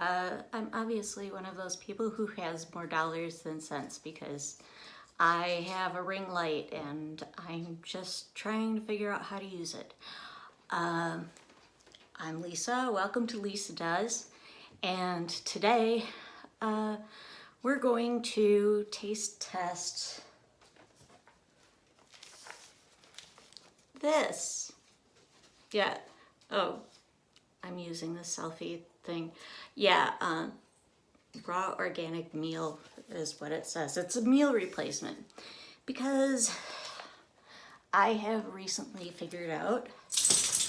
I'm obviously one of those people who has more dollars than cents because I have a ring light and I'm just trying to figure out how to use it. I'm Lisa, welcome to Lisa Does, and today we're going to taste test this. Yeah, oh, I'm using the selfie thing. Yeah, raw organic meal is what it says. It's a meal replacement because I have recently figured out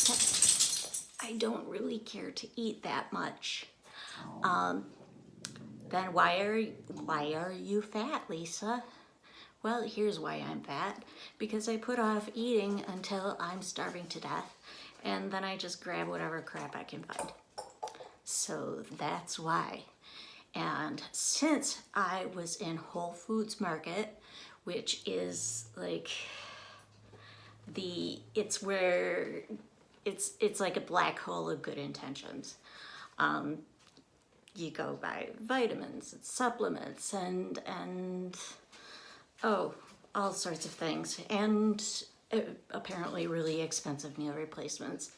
that I don't really care to eat that much. Then why are you fat, Lisa? Well, here's why I'm fat. Because I put off eating until I'm starving to death, and then I just grab whatever crap I can find. So that's why. And since I was in Whole Foods Market, which is like it's like a black hole of good intentions. You go buy vitamins and supplements and oh, all sorts of things, and apparently really expensive meal replacements.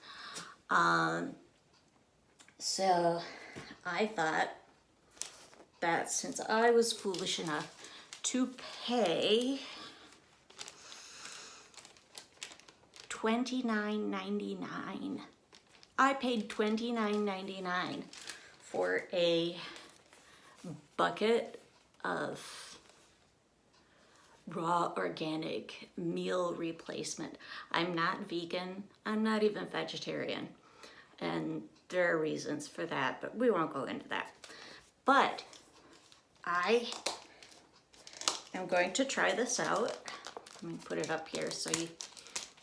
So I thought that since I was foolish enough to pay $29.99, I paid $29.99 for a bucket of raw organic meal replacement. I'm not vegan, I'm not even vegetarian, and there are reasons for that, but we won't go into that. But I am going to try this out. Let me put it up here so it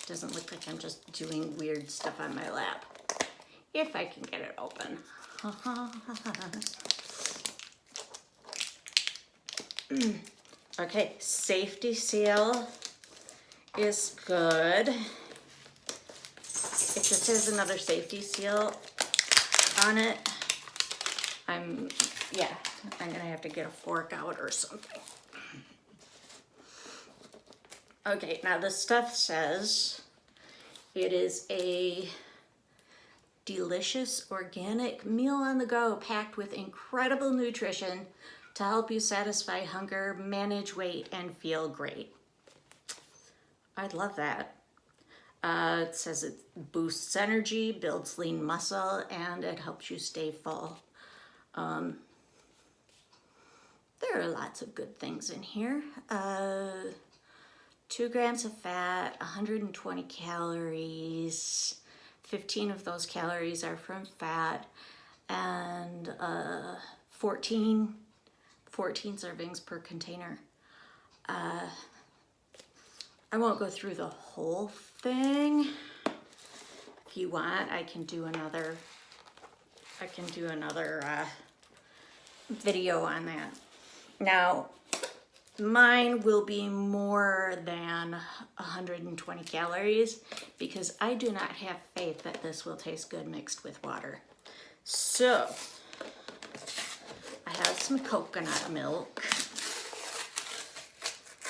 doesn't look like I'm just doing weird stuff on my lap. If I can get it open. Okay, safety seal is good. If this has another safety seal on it, I'm gonna have to get a fork out or something. Okay, now the stuff says it is a delicious organic meal on the go packed with incredible nutrition to help you satisfy hunger, manage weight, and feel great. I'd love that. It says it boosts energy, builds lean muscle, and it helps you stay full. There are lots of good things in here. 2 grams of fat, 120 calories, 15 of those calories are from fat, and 14 servings per container. I won't go through the whole thing. If you want, I can do another video on that. Now, mine will be more than 120 calories because I do not have faith that this will taste good mixed with water. So, I have some coconut milk.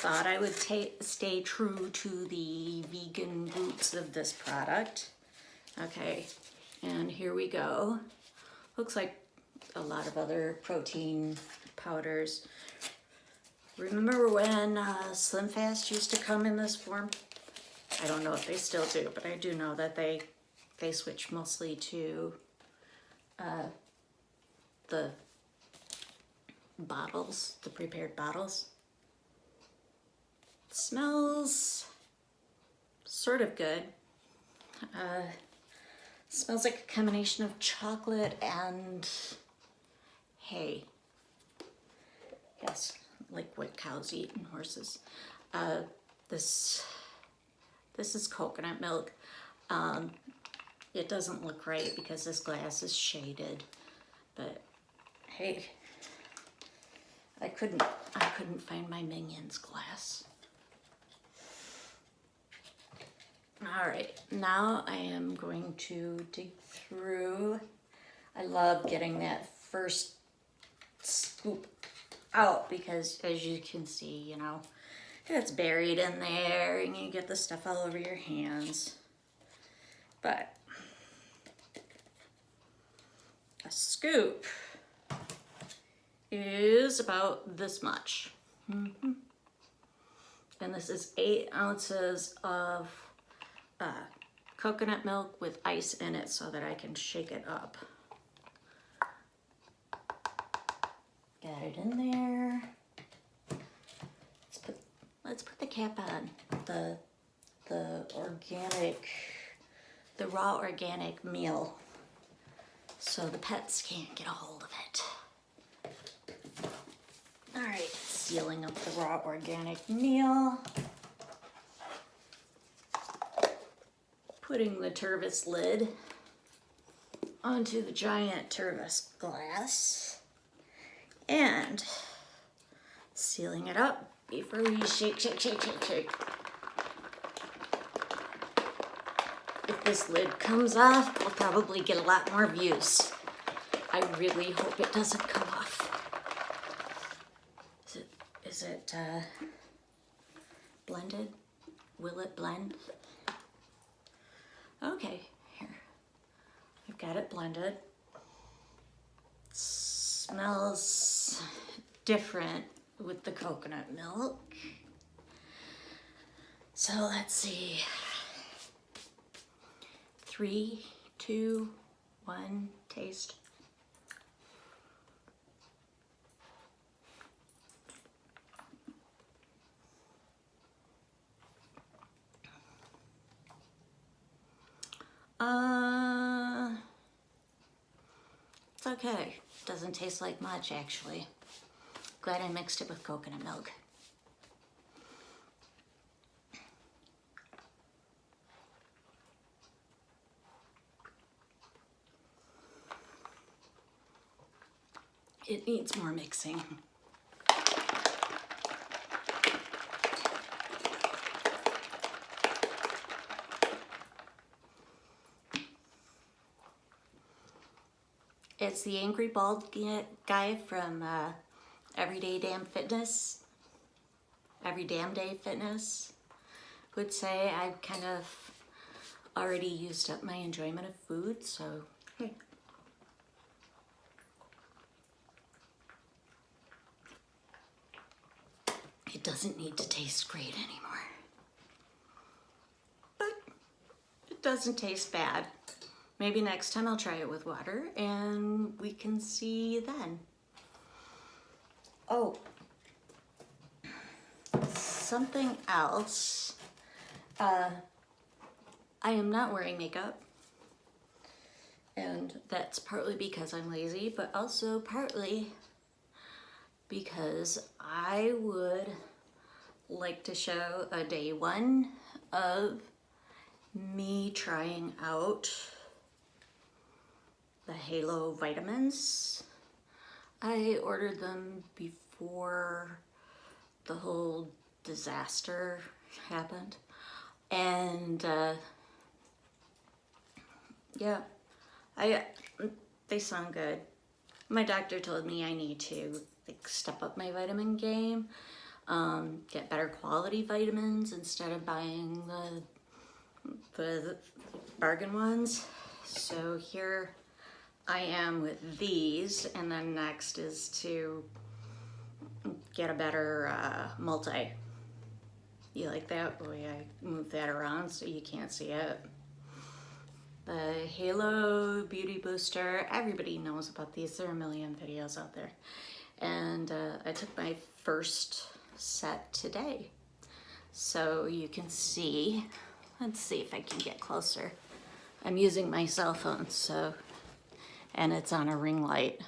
Thought I would stay true to the vegan roots of this product. Okay, and here we go. Looks like a lot of other protein powders. Remember when Slim Fast used to come in this form? I don't know if they still do, but I do know that they switched mostly to the bottles, the prepared bottles. It smells sort of good. Smells like a combination of chocolate and hay. Yes, like what cows eat and horses. This is coconut milk. It doesn't look right because this glass is shaded, but hey, I couldn't find my Minions glass. All right, now I am going to dig through. I love getting that first scoop out because, as you can see, you know, it's buried in there and you get the stuff all over your hands. But a scoop is about this much. And this is 8 ounces of coconut milk with ice in it so that I can shake it up. Got it in there. Let's put the cap on. The raw organic meal, so the pets can't get a hold of it. All right, sealing up the raw organic meal. Putting the Tervis lid onto the giant Tervis glass and sealing it up before we shake. If this lid comes off, we'll probably get a lot more views. I really hope it doesn't come off. Is it blended? Will it blend? Okay, here. I've got it blended. It smells different with the coconut milk. So let's see. 3, 2, 1, taste. It's okay. Doesn't taste like much, actually. Glad I mixed it with coconut milk. It needs more mixing. It's the angry bald guy from Every Damn Day Fitness would say. I've kind of already used up my enjoyment of food, so hey. It doesn't need to taste great anymore. But it doesn't taste bad. Maybe next time I'll try it with water and we can see then. Oh, something else. I am not wearing makeup, and that's partly because I'm lazy, but also partly because I would like to show a day 1 of me trying out the Halo vitamins. I ordered them before the whole disaster happened, and yeah, they sound good. My doctor told me I need to step up my vitamin game, get better quality vitamins instead of buying the bargain ones. So here I am with these, and then next is to get a better multi. You like that? The way I move that around so you can't see it. The Halo Beauty Booster, everybody knows about these. There are a million videos out there. And I took my first set today. So you can see, let's see if I can get closer. I'm using my cell phone, so, and it's on a ring light.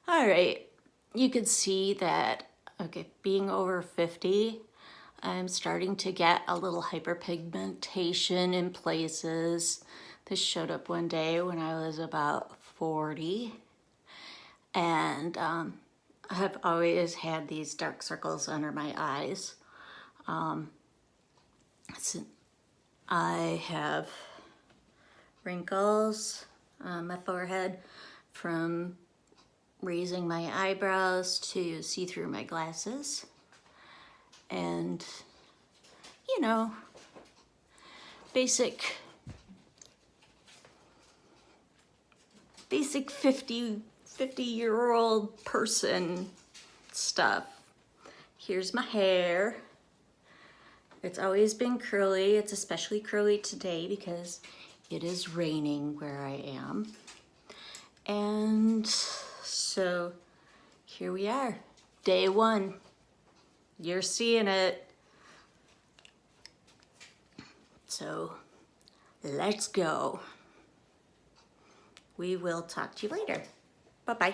All right, you can see that, okay, being over 50, I'm starting to get a little hyperpigmentation in places. This showed up one day when I was about 40. And I've always had these dark circles under my eyes. I have wrinkles on my forehead from raising my eyebrows to see through my glasses. And, you know, basic 50-year-old person stuff. Here's my hair. It's always been curly. It's especially curly today because it is raining where I am. And so here we are, day one. You're seeing it. So let's go. We will talk to you later. Bye-bye.